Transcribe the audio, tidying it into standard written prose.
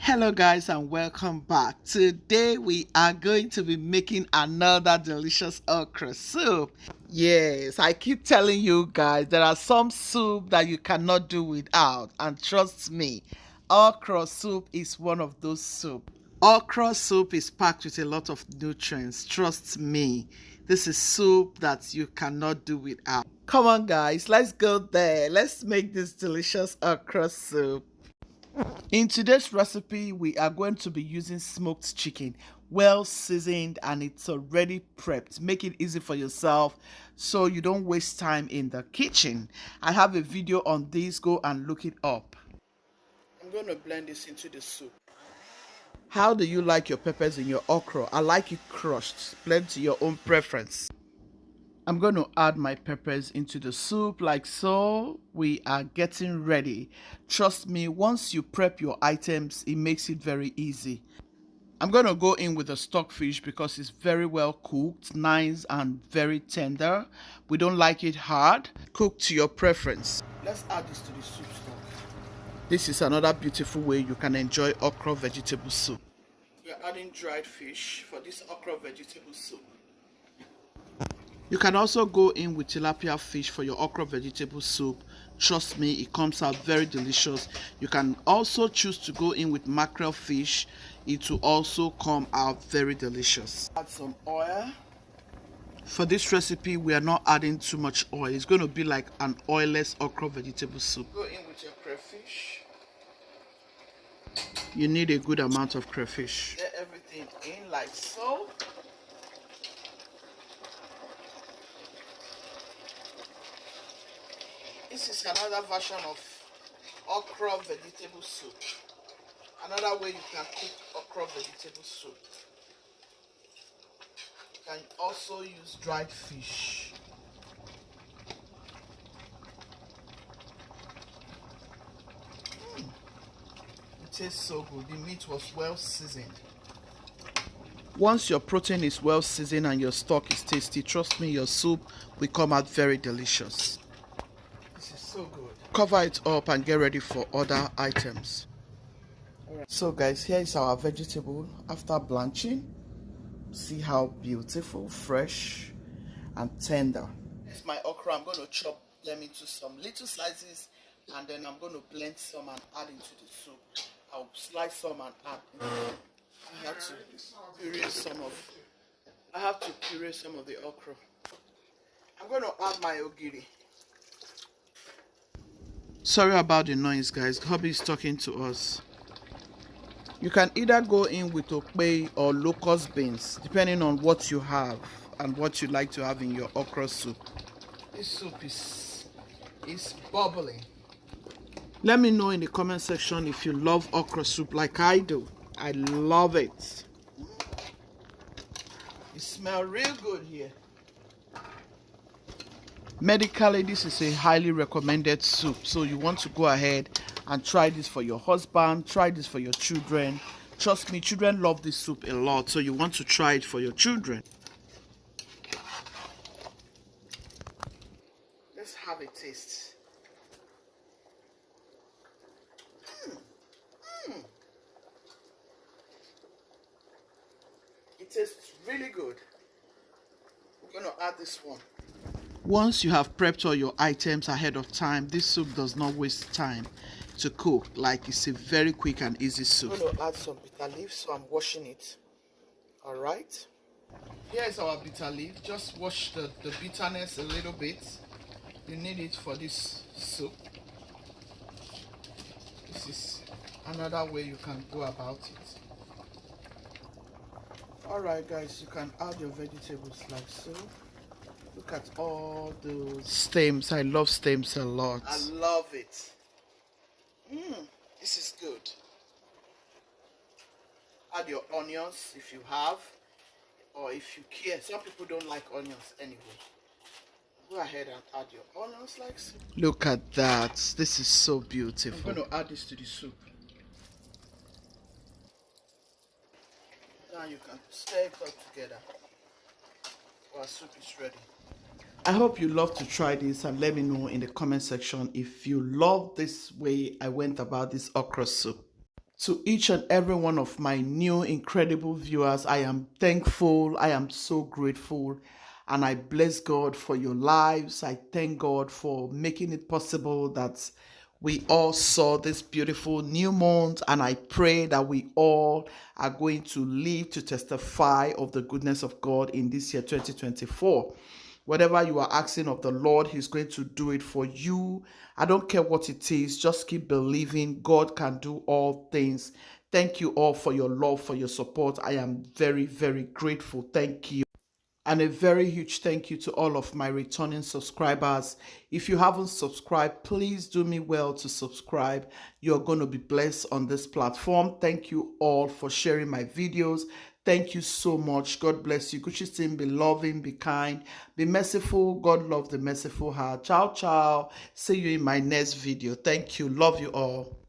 Hello guys and welcome back. Today we are going to be making another delicious okra soup. Yes, I keep telling you guys there are some soup that you cannot do without, and trust me, okra soup is one of those soup. Okra soup is packed with a lot of nutrients. Trust me, this is soup that you cannot do without. Come on guys, let's go there. Let's make this delicious okra soup. In today's recipe, we are going to be using smoked chicken, well seasoned, and it's already prepped. Make it easy for yourself so you don't waste time in the kitchen. I have a video on this, go and look it up. I'm going to blend this into the soup. How do you like your peppers in your okra? I like it crushed. Blend to your own preference. I'm going to add my peppers into the soup like so. We are getting ready. Trust me, once you prep your items, it makes it very easy. I'm going to go in with the stockfish because it's very well cooked, nice and very tender. We don't like it hard. Cook to your preference. Let's add this to the soup stock. This is another beautiful way you can enjoy okra vegetable soup. We are adding dried fish for this okra vegetable soup. You can also go in with tilapia fish for your okra vegetable soup. Trust me, it comes out very delicious. You can also choose to go in with mackerel fish. It will also come out very delicious. Add some oil. For this recipe, we are not adding too much oil. It's going to be like an oilless okra vegetable soup. Go in with your crayfish. You need a good amount of crayfish. Get everything in like so. This is another version of okra vegetable soup. Another way you can cook okra vegetable soup. You can also use dried fish. It tastes so good. The meat was well seasoned. Once your protein is well seasoned and your stock is tasty, trust me, your soup will come out very delicious. So good. Cover it up and get ready for other items. Alright. So guys, here is our vegetable after blanching. See how beautiful, fresh and tender. It's my okra. I'm going to chop them into some little slices and then I'm going to blend some and add into the soup. I'll slice some and add. I have to puree some of the okra. I'm going to add my ogiri. Sorry about the noise, guys. Hubby is talking to us. You can either go in with okpe or locust beans, depending on what you have and what you like to have in your okra soup. This soup is bubbling. Let me know in the comment section if you love okra soup like I do. I love it. It smells real good here. Medically, this is a highly recommended soup, so you want to go ahead and try this for your husband, try this for your children. Trust me, children love this soup a lot, so you want to try it for your children. Let's have a taste. It tastes really good. We're going to add this one. Once you have prepped all your items ahead of time, this soup does not waste time to cook. Like, it's a very quick and easy soup. I'm going to add some bitter leaf, so I'm washing it. Alright. Here is our bitter leaf. Just wash the bitterness a little bit. You need it for this soup. This is another way you can go about it. Alright guys, you can add your vegetables like so. Look at all those stems. I love stems a lot. I love it. This is good. Add your onions if you have, or if you care. Some people don't like onions anyway. Go ahead and add your onions like so. Look at that. This is so beautiful. I'm going to add this to the soup. Now you can stir it all together. Our soup is ready. I hope you love to try this and let me know in the comment section if you love this way I went about this okra soup. To each and every one of my new incredible viewers, I am thankful. I am so grateful. And I bless God for your lives. I thank God for making it possible that we all saw this beautiful new month. And I pray that we all are going to live to testify of the goodness of God in this year 2024. Whatever you are asking of the Lord, He's going to do it for you. I don't care what it is, just keep believing God can do all things. Thank you all for your love, for your support. I am very, very grateful. Thank you. And a very huge thank you to all of my returning subscribers. If you haven't subscribed, please do me well to subscribe. You're going to be blessed on this platform. Thank you all for sharing my videos. Thank you so much. God bless you. Gucci team, be loving, be kind, be merciful. God love the merciful heart. Ciao, ciao. See you in my next video. Thank you. Love you all.